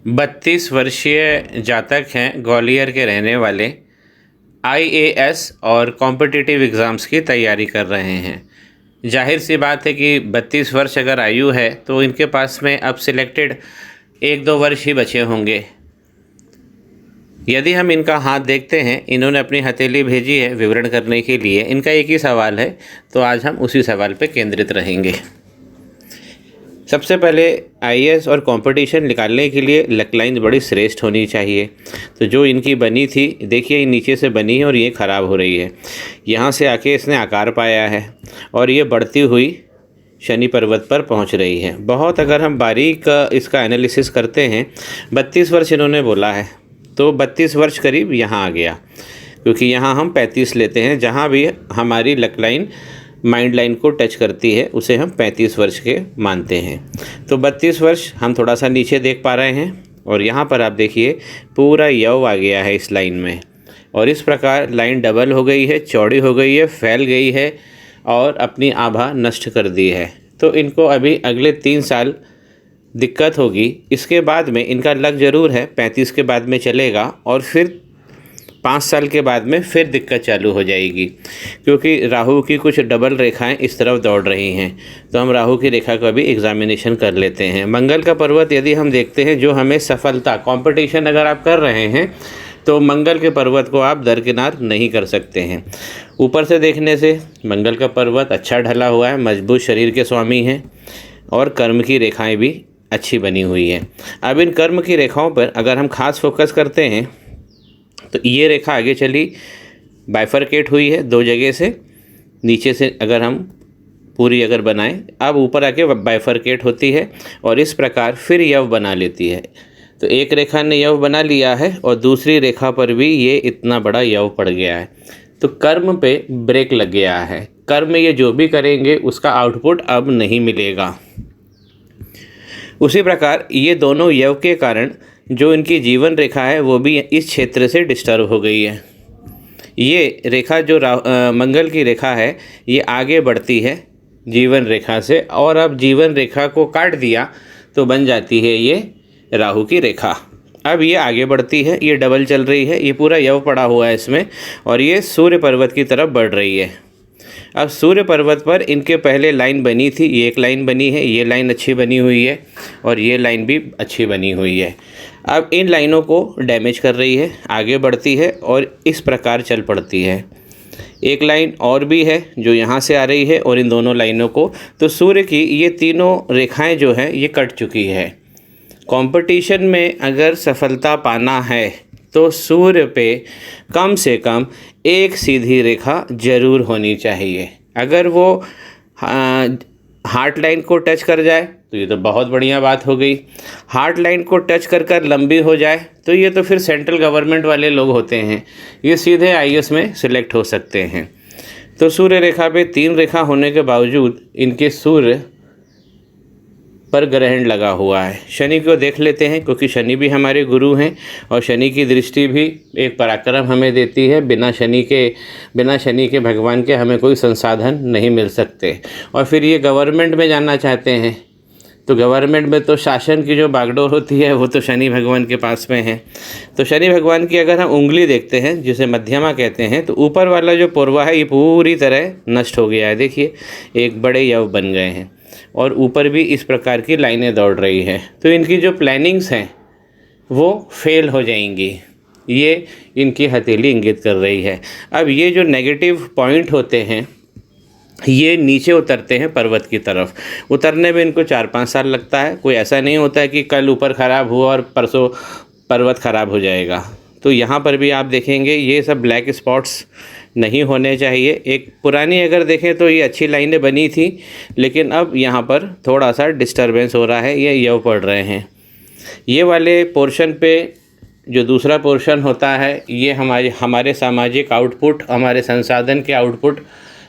32 वर्षीय जातक हैं, ग्वालियर के रहने वाले। आईएएस और कॉम्पिटिटिव एग्ज़ाम्स की तैयारी कर रहे हैं। जाहिर सी बात है कि 32 वर्ष अगर आयु है तो इनके पास में अब सिलेक्टेड 1-2 वर्ष ही बचे होंगे। यदि हम इनका हाथ देखते हैं, इन्होंने अपनी हथेली भेजी है विवरण करने के लिए। इनका एक ही सवाल है, तो आज हम उसी सवाल पर केंद्रित रहेंगे। सबसे पहले आईएएस और कंपटीशन निकालने के लिए लक लाइन बड़ी श्रेष्ठ होनी चाहिए। तो जो इनकी बनी थी, देखिए ये नीचे से बनी है और ये ख़राब हो रही है। यहाँ से आके इसने आकार पाया है और ये बढ़ती हुई शनि पर्वत पर पहुँच रही है। बहुत अगर हम बारीक इसका एनालिसिस करते हैं, 32 वर्ष इन्होंने बोला है, तो 32 वर्ष करीब यहाँ आ गया, क्योंकि यहाँ हम 35 लेते हैं। जहाँ भी हमारी लक लाइन माइंड लाइन को टच करती है उसे हम 35 वर्ष के मानते हैं। तो 32 वर्ष हम थोड़ा सा नीचे देख पा रहे हैं और यहाँ पर आप देखिए पूरा यव आ गया है इस लाइन में, और इस प्रकार लाइन डबल हो गई है, चौड़ी हो गई है, फैल गई है और अपनी आभा नष्ट कर दी है। तो इनको अभी अगले 3 साल दिक्कत होगी। इसके बाद में इनका लक ज़रूर है, 35 के बाद में चलेगा और फिर 5 साल के बाद में फिर दिक्कत चालू हो जाएगी, क्योंकि राहु की कुछ डबल रेखाएं इस तरफ दौड़ रही हैं। तो हम राहु की रेखा का भी एग्जामिनेशन कर लेते हैं। मंगल का पर्वत यदि हम देखते हैं, जो हमें सफलता, कंपटीशन अगर आप कर रहे हैं तो मंगल के पर्वत को आप दरकिनार नहीं कर सकते हैं। ऊपर से देखने से मंगल का पर्वत अच्छा ढला हुआ है, मजबूत शरीर के स्वामी हैं और कर्म की रेखाएँ भी अच्छी बनी हुई हैं। अब इन कर्म की रेखाओं पर अगर हम खास फोकस करते हैं तो ये रेखा आगे चली बाइफरकेट हुई है 2 जगह से। नीचे से अगर हम पूरी अगर बनाएं, अब ऊपर आके बाइफरकेट होती है और इस प्रकार फिर यव बना लेती है। तो एक रेखा ने यव बना लिया है और दूसरी रेखा पर भी ये इतना बड़ा यव पड़ गया है। तो कर्म पे ब्रेक लग गया है। कर्म ये जो भी करेंगे उसका आउटपुट अब नहीं मिलेगा। उसी प्रकार ये दोनों यव के कारण जो इनकी जीवन रेखा है वो भी इस क्षेत्र से डिस्टर्ब हो गई है। ये रेखा जो मंगल की रेखा है, ये आगे बढ़ती है जीवन रेखा से, और अब जीवन रेखा को काट दिया तो बन जाती है ये राहु की रेखा। अब ये आगे बढ़ती है, ये डबल चल रही है, ये पूरा यव पड़ा हुआ है इसमें, और ये सूर्य पर्वत की तरफ बढ़ रही है। अब सूर्य पर्वत पर इनके पहले लाइन बनी थी, ये एक लाइन बनी है, ये लाइन अच्छी बनी हुई है और ये लाइन भी अच्छी बनी हुई है। अब इन लाइनों को डैमेज कर रही है, आगे बढ़ती है और इस प्रकार चल पड़ती है। एक लाइन और भी है जो यहाँ से आ रही है और इन दोनों लाइनों को, तो सूर्य की ये तीनों रेखाएं जो हैं ये कट चुकी है। कंपटीशन में अगर सफलता पाना है तो सूर्य पे कम से कम एक सीधी रेखा जरूर होनी चाहिए। अगर वो हार्ट लाइन को टच कर जाए तो ये तो बहुत बढ़िया बात हो गई। हार्ट लाइन को टच कर कर लंबी हो जाए तो ये तो फिर सेंट्रल गवर्नमेंट वाले लोग होते हैं, ये सीधे आईएएस में सिलेक्ट हो सकते हैं। तो सूर्य रेखा पे 3 रेखा होने के बावजूद इनके सूर्य पर ग्रहण लगा हुआ है। शनि को देख लेते हैं, क्योंकि शनि भी हमारे गुरु हैं और शनि की दृष्टि भी एक पराक्रम हमें देती है। बिना शनि के भगवान के हमें कोई संसाधन नहीं मिल सकते। और फिर ये गवर्नमेंट में जाना चाहते हैं, तो गवर्नमेंट में तो शासन की जो बागडोर होती है वो तो शनि भगवान के पास में है। तो शनि भगवान की अगर हम उंगली देखते हैं, जिसे मध्यमा कहते हैं, तो ऊपर वाला जो पूर्वा है ये पूरी तरह नष्ट हो गया है। देखिए एक बड़े यव बन गए हैं और ऊपर भी इस प्रकार की लाइनें दौड़ रही हैं। तो इनकी जो प्लानिंग्स हैं वो फेल हो जाएंगी, ये इनकी हथेली इंगित कर रही है। अब ये जो नेगेटिव पॉइंट होते हैं ये नीचे उतरते हैं पर्वत की तरफ। उतरने में इनको 4-5 साल लगता है। कोई ऐसा नहीं होता है कि कल ऊपर ख़राब हुआ और परसों पर्वत ख़राब हो जाएगा। तो यहाँ पर भी आप देखेंगे ये सब ब्लैक स्पॉट्स नहीं होने चाहिए। एक पुरानी अगर देखें तो ये अच्छी लाइनें बनी थी, लेकिन अब यहाँ पर थोड़ा सा डिस्टरबेंस हो रहा है, ये यव पड़ रहे हैं। ये वाले पोर्शन पे जो दूसरा पोर्शन होता है ये हमारे सामाजिक आउटपुट, हमारे संसाधन के आउटपुट,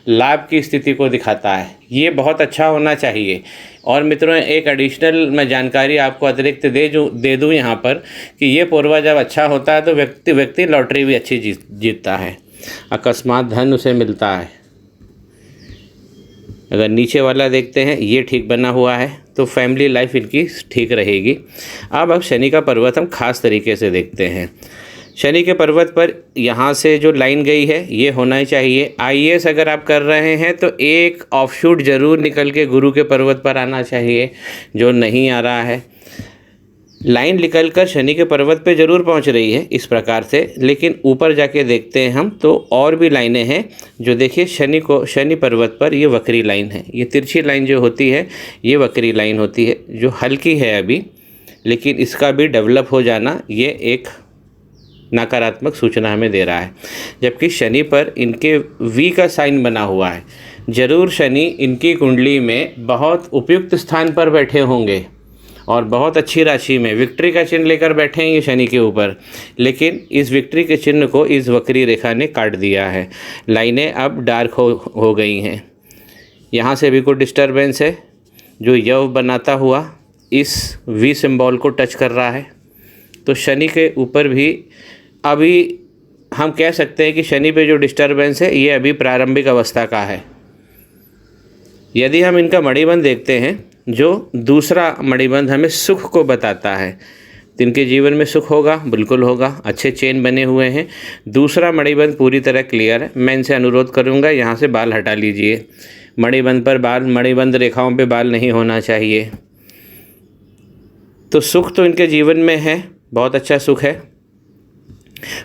लाभ की स्थिति को दिखाता है। ये बहुत अच्छा होना चाहिए। और मित्रों, एक एडिशनल मैं जानकारी आपको अतिरिक्त दे दूँ यहाँ पर कि ये पूर्वा जब अच्छा होता है तो व्यक्ति लॉटरी भी अच्छी जीतता है, अकस्मात धन उसे मिलता है। अगर नीचे वाला देखते हैं ये ठीक बना हुआ है तो फैमिली लाइफ इनकी ठीक रहेगी। अब शनि का पर्वत हम खास तरीके से देखते हैं। शनि के पर्वत पर यहाँ से जो लाइन गई है ये होना ही चाहिए। आईएएस अगर आप कर रहे हैं तो एक ऑफशूट ज़रूर निकल के गुरु के पर्वत पर आना चाहिए, जो नहीं आ रहा है। लाइन निकल कर शनि के पर्वत पे ज़रूर पहुंच रही है इस प्रकार से, लेकिन ऊपर जाके देखते हैं हम तो और भी लाइनें हैं जो देखिए शनि पर्वत पर ये वक्री लाइन है। ये तिरछी लाइन जो होती है ये वक्री लाइन होती है, जो हल्की है अभी, लेकिन इसका भी डेवलप हो जाना ये एक नकारात्मक सूचना हमें दे रहा है। जबकि शनि पर इनके वी का साइन बना हुआ है, ज़रूर शनि इनकी कुंडली में बहुत उपयुक्त स्थान पर बैठे होंगे और बहुत अच्छी राशि में विक्ट्री का चिन्ह लेकर बैठे हैं ये शनि के ऊपर, लेकिन इस विक्ट्री के चिन्ह को इस वक्री रेखा ने काट दिया है। लाइनें अब डार्क हो गई हैं। यहाँ से भी कोई डिस्टर्बेंस है जो यव बनाता हुआ इस वी सिंबल को टच कर रहा है। तो शनि के ऊपर भी अभी हम कह सकते हैं कि शनि पे जो डिस्टर्बेंस है ये अभी प्रारंभिक अवस्था का है। यदि हम इनका मणिबंध देखते हैं, जो दूसरा मणिबंध हमें सुख को बताता है, तो इनके जीवन में सुख होगा, बिल्कुल होगा, अच्छे चेन बने हुए हैं। दूसरा मणिबंध पूरी तरह क्लियर है। मैं इनसे अनुरोध करूंगा यहाँ से बाल हटा लीजिए। मणिबंध पर बाल, मणिबंध रेखाओं पे बाल नहीं होना चाहिए। तो सुख तो इनके जीवन में है, बहुत अच्छा सुख है।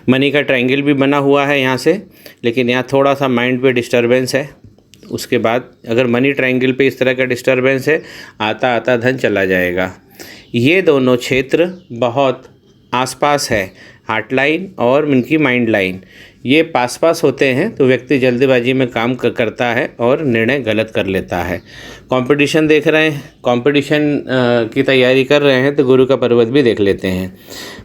मनी का ट्रायंगल भी बना हुआ है यहाँ से, लेकिन यहाँ थोड़ा सा माइंड पे डिस्टर्बेंस है। उसके बाद अगर मनी ट्रायंगल पे इस तरह का डिस्टर्बेंस है, आता आता धन चला जाएगा। ये दोनों क्षेत्र बहुत आसपास है, हार्ट लाइन और इनकी माइंड लाइन, ये पास पास होते हैं तो व्यक्ति जल्दबाजी में काम करता है और निर्णय गलत कर लेता है। कंपटीशन देख रहे हैं, कंपटीशन की तैयारी कर रहे हैं तो गुरु का पर्वत भी देख लेते हैं।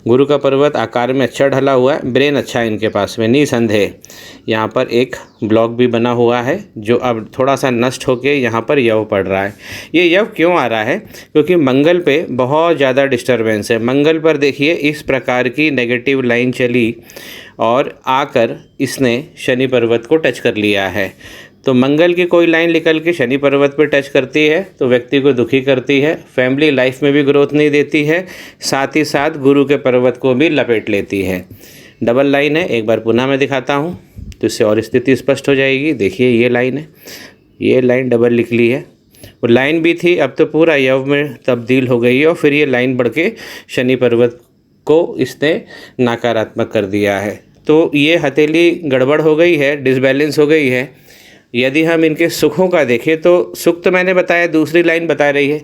गुरु का पर्वत आकार में अच्छा ढला हुआ है, ब्रेन अच्छा है इनके पास में, निसंदेह। यहाँ पर एक ब्लॉक भी बना हुआ है जो अब थोड़ा सा नष्ट होकर यहाँ पर यव पड़ रहा है। ये यव क्यों आ रहा है? क्योंकि मंगल पे बहुत ज़्यादा डिस्टर्बेंस है। मंगल पर देखिए इस प्रकार की नेगेटिव लाइन चली और आकर इसने शनि पर्वत को टच कर लिया है। तो मंगल की कोई लाइन निकल के शनि पर्वत पर टच करती है तो व्यक्ति को दुखी करती है, फैमिली लाइफ में भी ग्रोथ नहीं देती है, साथ ही साथ गुरु के पर्वत को भी लपेट लेती है। डबल लाइन है, एक बार पुनः मैं दिखाता हूँ तो इससे और स्थिति स्पष्ट हो जाएगी। देखिए ये लाइन है, ये लाइन डबल निकली है। वो लाइन भी थी, अब तो पूरा यव में तब्दील हो गई है और फिर ये लाइन बढ़ के शनि पर्वत को इसने नकारात्मक कर दिया है। तो ये हथेली गड़बड़ हो गई है, डिसबैलेंस हो गई है। यदि हम इनके सुखों का देखें तो सुख तो मैंने बताया, दूसरी लाइन बता रही है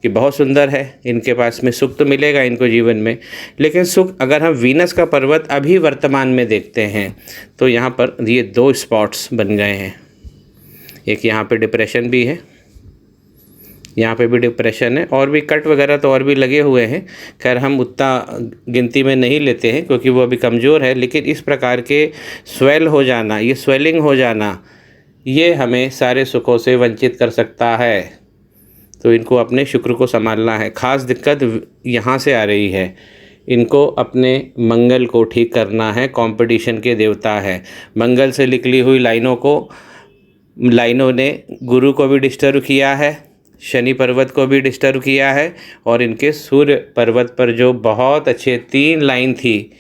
कि बहुत सुंदर है, इनके पास में सुख तो मिलेगा इनको जीवन में। लेकिन सुख अगर हम वीनस का पर्वत अभी वर्तमान में देखते हैं तो यहाँ पर ये दो स्पॉट्स बन गए हैं। एक यहाँ पे डिप्रेशन भी है, यहाँ पे भी डिप्रेशन है, और भी कट वगैरह तो और भी लगे हुए हैं। खैर हम उतना गिनती में नहीं लेते हैं क्योंकि वो अभी कमज़ोर है। लेकिन इस प्रकार के स्वेल हो जाना, ये स्वेलिंग हो जाना, ये हमें सारे सुखों से वंचित कर सकता है। तो इनको अपने शुक्र को संभालना है। ख़ास दिक्कत यहाँ से आ रही है, इनको अपने मंगल को ठीक करना है। कंपटीशन के देवता है, मंगल से निकली हुई लाइनों ने गुरु को भी डिस्टर्ब किया है, शनि पर्वत को भी डिस्टर्ब किया है, और इनके सूर्य पर्वत पर जो बहुत अच्छे 3 लाइन थी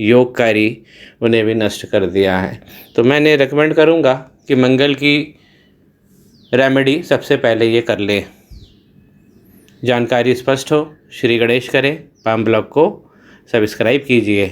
योगकारी, उन्हें भी नष्ट कर दिया है। तो मैंने रेकमेंड करूँगा कि मंगल की रेमेडी सबसे पहले ये कर ले। जानकारी स्पष्ट हो, श्री गणेश करें। पाम ब्लॉग को सब्सक्राइब कीजिए।